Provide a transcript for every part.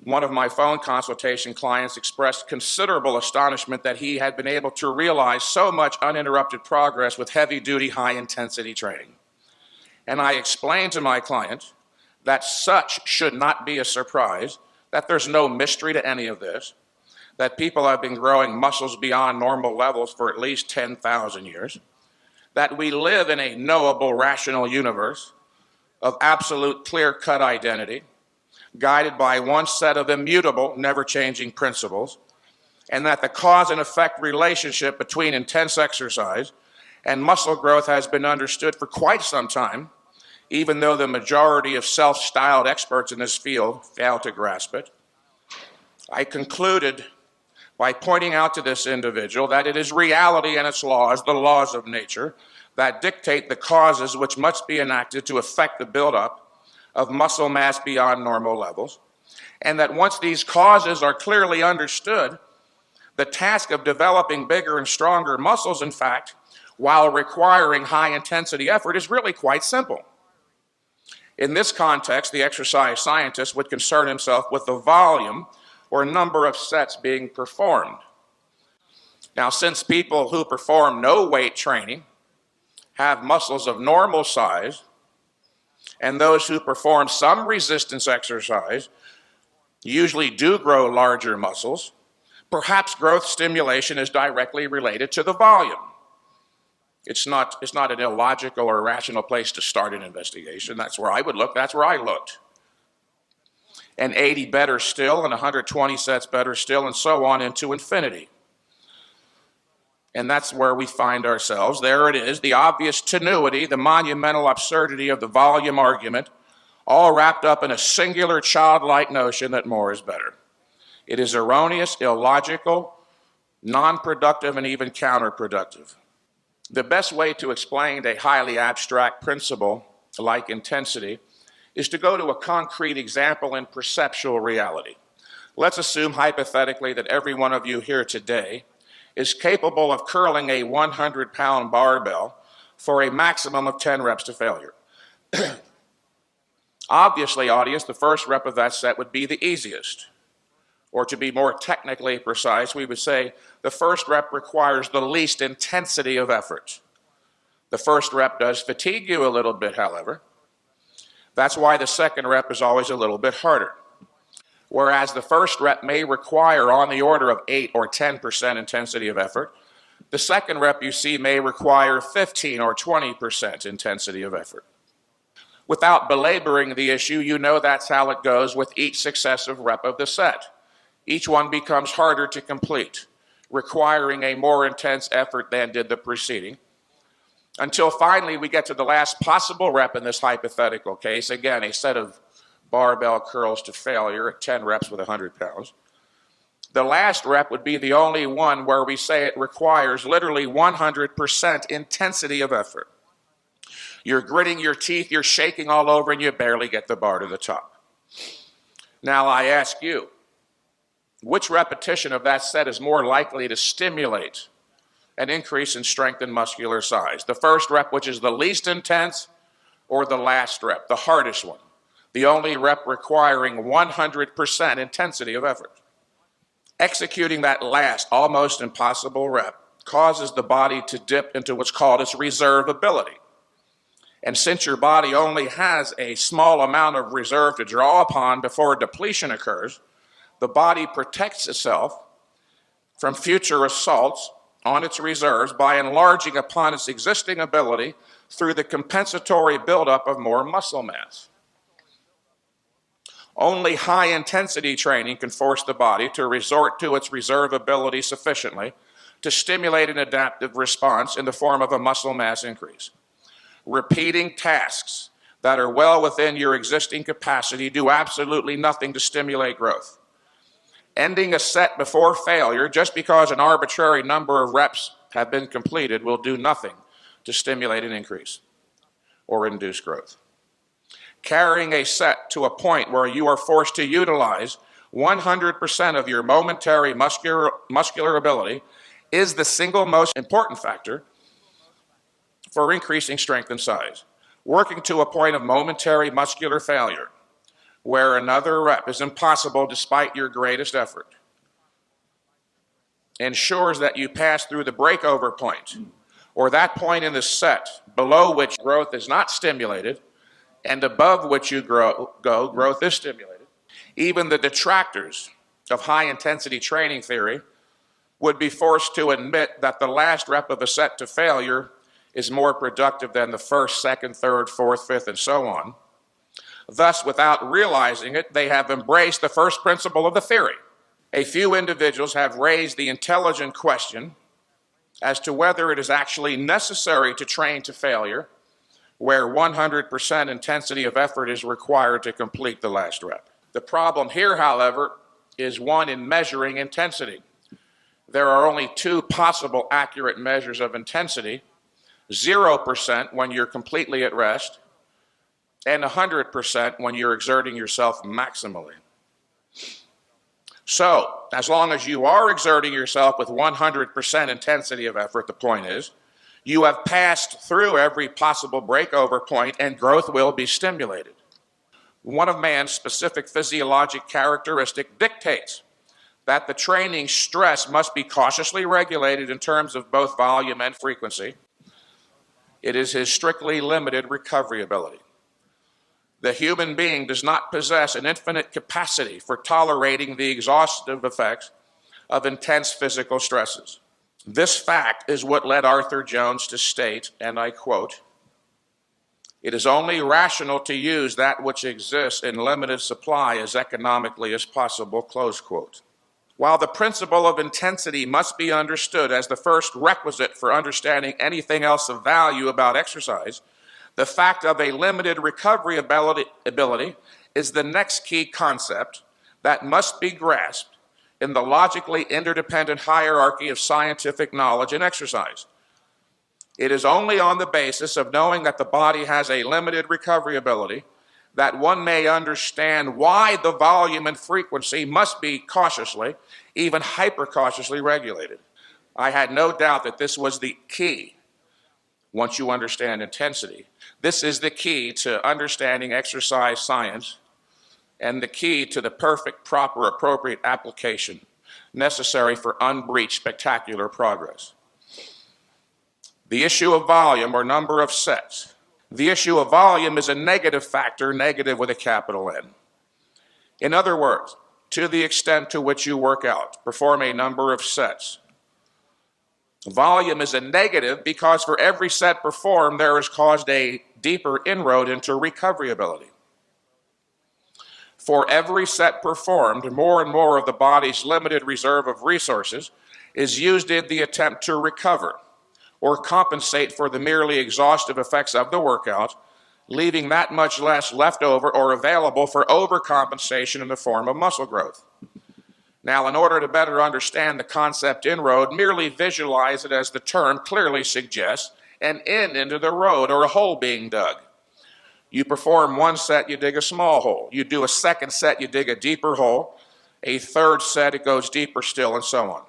one of my phone consultation clients expressed considerable astonishment that he had been able to realize so much uninterrupted progress with heavy-duty, high-intensity training. And I explained to my client that such should not be a surprise, that there's no mystery to any of this, that people have been growing muscles beyond normal levels for at least 10,000 years, that we live in a knowable, rational universe of absolute clear-cut identity, guided by one set of immutable, never-changing principles, and that the cause and effect relationship between intense exercise and muscle growth has been understood for quite some time, even though the majority of self-styled experts in this field fail to grasp it. I concluded by pointing out to this individual that it is reality and its laws, the laws of nature, that dictate the causes which must be enacted to affect the buildup of muscle mass beyond normal levels, and that once these causes are clearly understood, the task of developing bigger and stronger muscles, in fact, while requiring high-intensity effort, is really quite simple. In this context, the exercise scientist would concern himself with the volume or number of sets being performed. Now, since people who perform no weight training have muscles of normal size, and those who perform some resistance exercise usually do grow larger muscles, perhaps growth stimulation is directly related to the volume. It's not an illogical or irrational place to start an investigation. That's where I would look. That's where I looked. And 80 better still, and 120 sets better still, and so on into infinity. And that's where we find ourselves. There it is, the obvious tenuity, the monumental absurdity of the volume argument, all wrapped up in a singular childlike notion that more is better. It is erroneous, illogical, non-productive, and even counterproductive. The best way to explain a highly abstract principle like intensity is to go to a concrete example in perceptual reality. Let's assume hypothetically that every one of you here today is capable of curling a 100-pound barbell for a maximum of 10 reps to failure. Obviously, audience, the first rep of that set would be the easiest. Or to be more technically precise, we would say the first rep requires the least intensity of effort. The first rep does fatigue you a little bit, however. That's why the second rep is always a little bit harder. Whereas the first rep may require on the order of 8 or 10% intensity of effort, the second rep you see may require 15 or 20% intensity of effort. Without belaboring the issue, you know that's how it goes with each successive rep of the set. Each one becomes harder to complete, requiring a more intense effort than did the preceding, until finally we get to the last possible rep in this hypothetical case, again, a set of barbell curls to failure at 10 reps with 100 pounds. The last rep would be the only one where we say it requires literally 100% intensity of effort. You're gritting your teeth, you're shaking all over, and you barely get the bar to the top. Now I ask you, which repetition of that set is more likely to stimulate an increase in strength and muscular size? The first rep, which is the least intense, or the last rep, the hardest one? The only rep requiring 100% intensity of effort. Executing that last, almost impossible rep causes the body to dip into what's called its reserve ability. And since your body only has a small amount of reserve to draw upon before depletion occurs, the body protects itself from future assaults on its reserves by enlarging upon its existing ability through the compensatory buildup of more muscle mass. Only high-intensity training can force the body to resort to its reserve ability sufficiently to stimulate an adaptive response in the form of a muscle mass increase. Repeating tasks that are well within your existing capacity do absolutely nothing to stimulate growth. Ending a set before failure just because an arbitrary number of reps have been completed will do nothing to stimulate an increase or induce growth. Carrying a set to a point where you are forced to utilize 100% of your momentary muscular ability is the single most important factor for increasing strength and size. Working to a point of momentary muscular failure, where another rep is impossible despite your greatest effort, ensures that you pass through the breakover point, or that point in the set below which growth is not stimulated and above which you growth is stimulated. Even the detractors of high-intensity training theory would be forced to admit that the last rep of a set to failure is more productive than the first, second, third, fourth, fifth, and so on. Thus, without realizing it, they have embraced the first principle of the theory. A few individuals have raised the intelligent question as to whether it is actually necessary to train to failure, where 100% intensity of effort is required to complete the last rep. The problem here, however, is one in measuring intensity. There are only two possible accurate measures of intensity: 0% when you're completely at rest, and 100% when you're exerting yourself maximally. So, as long as you are exerting yourself with 100% intensity of effort, the point is, you have passed through every possible breakover point and growth will be stimulated. One of man's specific physiologic characteristic dictates that the training stress must be cautiously regulated in terms of both volume and frequency. It is his strictly limited recovery ability. The human being does not possess an infinite capacity for tolerating the exhaustive effects of intense physical stresses. This fact is what led Arthur Jones to state, and I quote, "It is only rational to use that which exists in limited supply as economically as possible," close quote. While the principle of intensity must be understood as the first requisite for understanding anything else of value about exercise, the fact of a limited recovery ability is the next key concept that must be grasped in the logically interdependent hierarchy of scientific knowledge and exercise. It is only on the basis of knowing that the body has a limited recovery ability that one may understand why the volume and frequency must be cautiously, even hyper-cautiously regulated. I had no doubt that this was the key. Once you understand intensity, this is the key to understanding exercise science and the key to the perfect, proper, appropriate application necessary for unbreached, spectacular progress. The issue of volume, or number of sets. The issue of volume is a negative factor, negative with a capital N. In other words, to the extent to which you work out, perform a number of sets. Volume is a negative because for every set performed, there is caused a deeper inroad into recovery ability. For every set performed, more and more of the body's limited reserve of resources is used in the attempt to recover or compensate for the merely exhaustive effects of the workout, leaving that much less left over or available for overcompensation in the form of muscle growth. Now, in order to better understand the concept inroad, merely visualize it as the term clearly suggests, an in into the road or a hole being dug. You perform one set, you dig a small hole. You do a second set, you dig a deeper hole. A third set, it goes deeper still, and so on.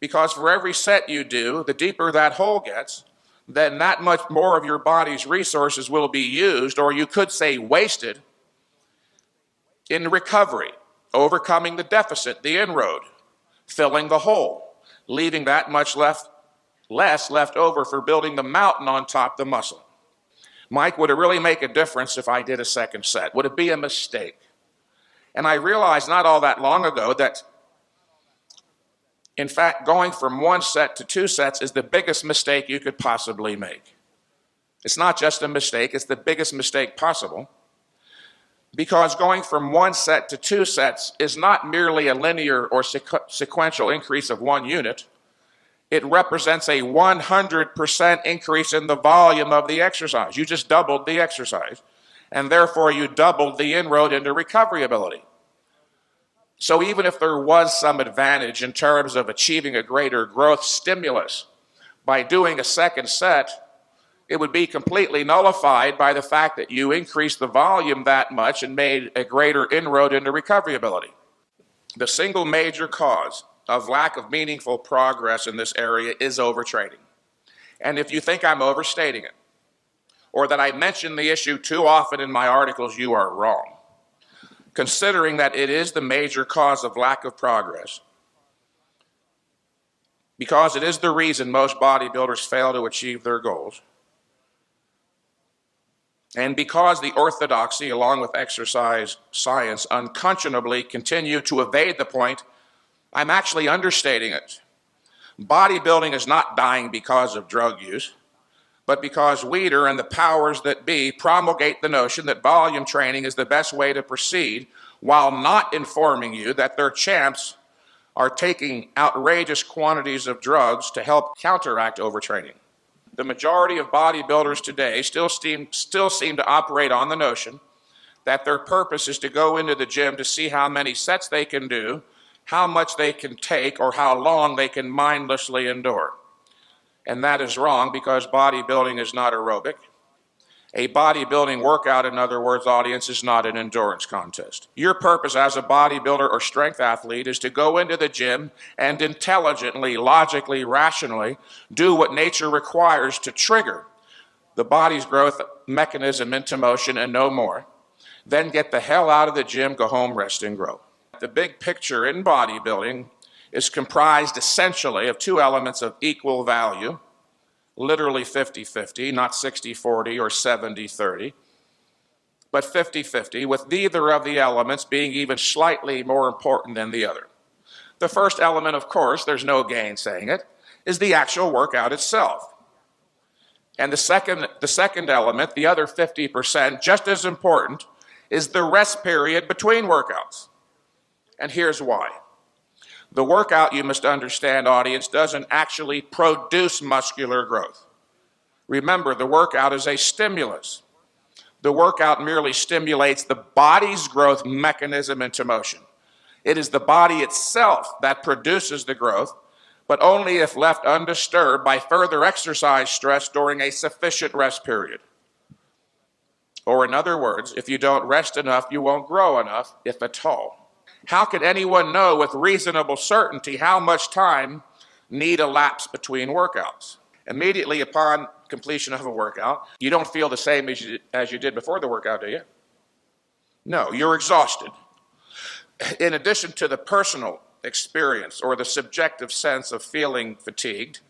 Because for every set you do, the deeper that hole gets, then that much more of your body's resources will be used, or you could say wasted, in recovery, overcoming the deficit, the inroad, filling the hole, leaving that much less left over for building the mountain on top of the muscle. Mike, would it really make a difference if I did a second set? Would it be a mistake? And I realized not all that long ago that, in fact, going from one set to two sets is the biggest mistake you could possibly make. It's not just a mistake, it's the biggest mistake possible. Because going from one set to two sets is not merely a linear or sequential increase of one unit. It represents a 100% increase in the volume of the exercise. You just doubled the exercise, and therefore you doubled the inroad into recovery ability. So even if there was some advantage in terms of achieving a greater growth stimulus by doing a second set, it would be completely nullified by the fact that you increased the volume that much and made a greater inroad into recovery ability. The single major cause of lack of meaningful progress in this area is overtraining. And if you think I'm overstating it, or that I mention the issue too often in my articles, you are wrong. considering that it is the major cause of lack of progress, because it is the reason most bodybuilders fail to achieve their goals, and because the orthodoxy, along with exercise science, unconscionably continue to evade the point, I'm actually understating it. Bodybuilding is not dying because of drug use, but because Weider and the powers that be promulgate the notion that volume training is the best way to proceed, while not informing you that their champs are taking outrageous quantities of drugs to help counteract overtraining. The majority of bodybuilders today still seem to operate on the notion that their purpose is to go into the gym to see how many sets they can do, how much they can take, or how long they can mindlessly endure. And that is wrong, because bodybuilding is not aerobic. A bodybuilding workout, in other words, audience, is not an endurance contest. Your purpose as a bodybuilder or strength athlete is to go into the gym and intelligently, logically, rationally do what nature requires to trigger the body's growth mechanism into motion and no more. Then get the hell out of the gym, go home, rest, and grow. The big picture in bodybuilding is comprised essentially of two elements of equal value, literally 50-50, not 60-40 or 70-30, but 50-50, with neither of the elements being even slightly more important than the other. The first element, of course, there's no gainsaying it, is the actual workout itself. And the second element, the other 50%, just as important, is the rest period between workouts. And here's why. The workout, you must understand, audience, doesn't actually produce muscular growth. Remember, the workout is a stimulus. The workout merely stimulates the body's growth mechanism into motion. It is the body itself that produces the growth, but only if left undisturbed by further exercise stress during a sufficient rest period. Or in other words, if you don't rest enough, you won't grow enough, if at all. How can anyone know with reasonable certainty how much time need elapse between workouts? Immediately upon completion of a workout, you don't feel the same as you did before the workout, do you? No, you're exhausted. In addition to the personal experience or the subjective sense of feeling fatigued,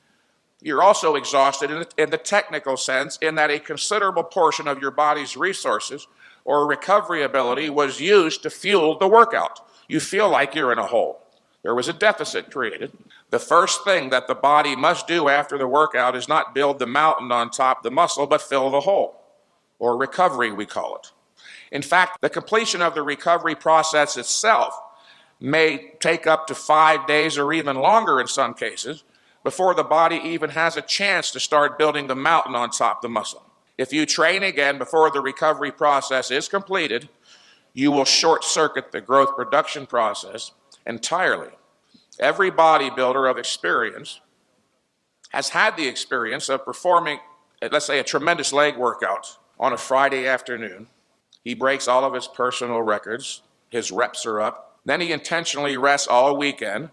you're also exhausted in the technical sense, in that a considerable portion of your body's resources or recovery ability was used to fuel the workout. You feel like you're in a hole. There was a deficit created. The first thing that the body must do after the workout is not build the mountain on top of the muscle, but fill the hole, or recovery, we call it. In fact, the completion of the recovery process itself may take up to 5 days or even longer in some cases before the body even has a chance to start building the mountain on top of the muscle. If you train again before the recovery process is completed, you will short-circuit the growth production process entirely. Every bodybuilder of experience has had the experience of performing, let's say, a tremendous leg workout on a Friday afternoon. He breaks all of his personal records, his reps are up, then he intentionally rests all weekend,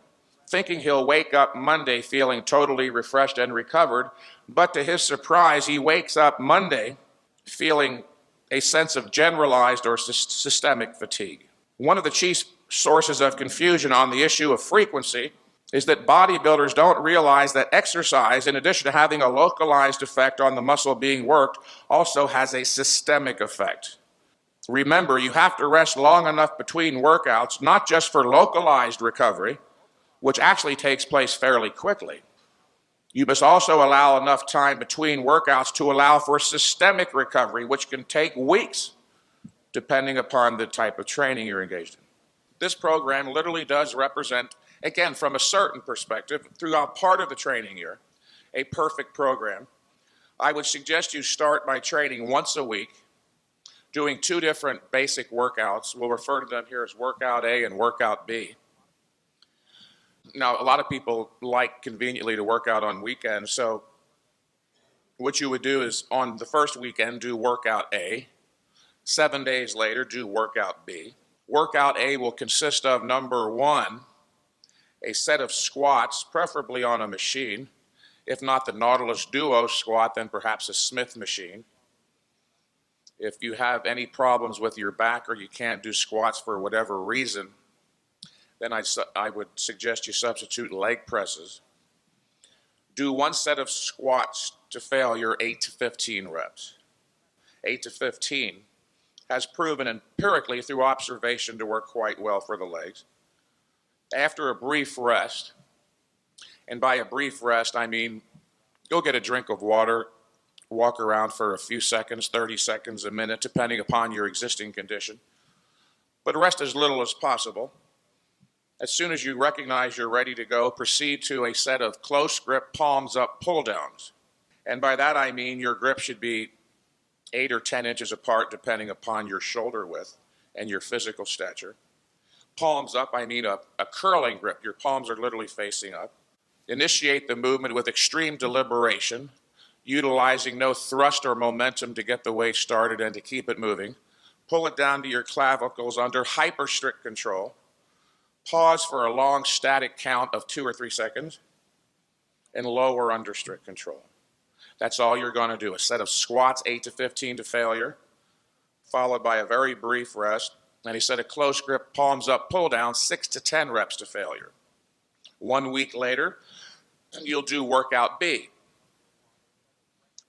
thinking he'll wake up Monday feeling totally refreshed and recovered, but to his surprise, he wakes up Monday feeling a sense of generalized or systemic fatigue. One of the chief sources of confusion on the issue of frequency is that bodybuilders don't realize that exercise, in addition to having a localized effect on the muscle being worked, also has a systemic effect. Remember, you have to rest long enough between workouts, not just for localized recovery, which actually takes place fairly quickly. You must also allow enough time between workouts to allow for systemic recovery, which can take weeks, depending upon the type of training you're engaged in. This program literally does represent, again, from a certain perspective, throughout part of the training year, a perfect program. I would suggest you start by training once a week, doing 2 different basic workouts. We'll refer to them here as workout A and workout B. Now, a lot of people like conveniently to work out on weekends, so what you would do is on the first weekend do workout A, 7 days later do workout B. Workout A will consist of, number 1, a set of squats, preferably on a machine. If not the Nautilus Duo squat, then perhaps a Smith machine. If you have any problems with your back or you can't do squats for whatever reason, then I would suggest you substitute leg presses. Do one set of squats to failure, 8 to 15 reps. 8 to 15 has proven empirically through observation to work quite well for the legs. After a brief rest, and by a brief rest I mean go get a drink of water, walk around for a few seconds, 30 seconds, a minute, depending upon your existing condition, but rest as little as possible. As soon as you recognize you're ready to go, proceed to a set of close grip, palms up, pull downs. And by that I mean your grip should be 8 or 10 inches apart depending upon your shoulder width and your physical stature. Palms up, I mean a curling grip. Your palms are literally facing up. Initiate the movement with extreme deliberation, utilizing no thrust or momentum to get the weight started and to keep it moving. Pull it down to your clavicles under hyper strict control. Pause for a long static count of 2 or 3 seconds and lower under strict control. That's all you're going to do. A set of squats, 8 to 15 to failure, followed by a very brief rest, and a set of close grip, palms up, pull down, 6 to 10 reps to failure. 1 week later, you'll do workout B,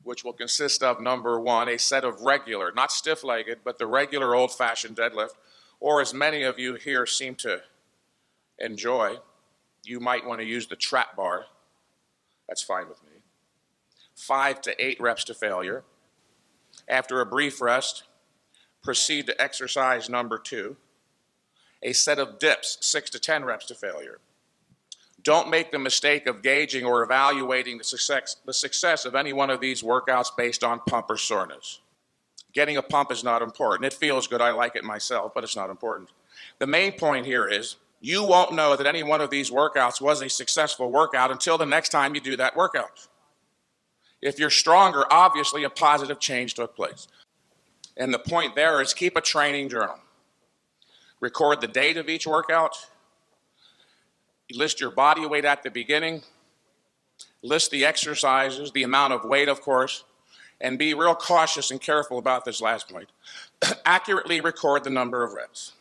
which will consist of, number 1, a set of regular, not stiff-legged, but the regular old-fashioned deadlift, or as many of you here seem to enjoy, you might want to use the trap bar. That's fine with me. 5 to 8 reps to failure. After a brief rest, proceed to exercise number 2, a set of dips, 6 to 10 reps to failure. Don't make the mistake of gauging or evaluating the success of any one of these workouts based on pump or soreness. Getting a pump is not important. It feels good, I like it myself, but it's not important. The main point here is you won't know that any one of these workouts was a successful workout until the next time you do that workout. If you're stronger, obviously a positive change took place. And the point there is keep a training journal. Record the date of each workout. List your body weight at the beginning. List the exercises, the amount of weight, of course, and be real cautious and careful about this last point. Accurately record the number of reps.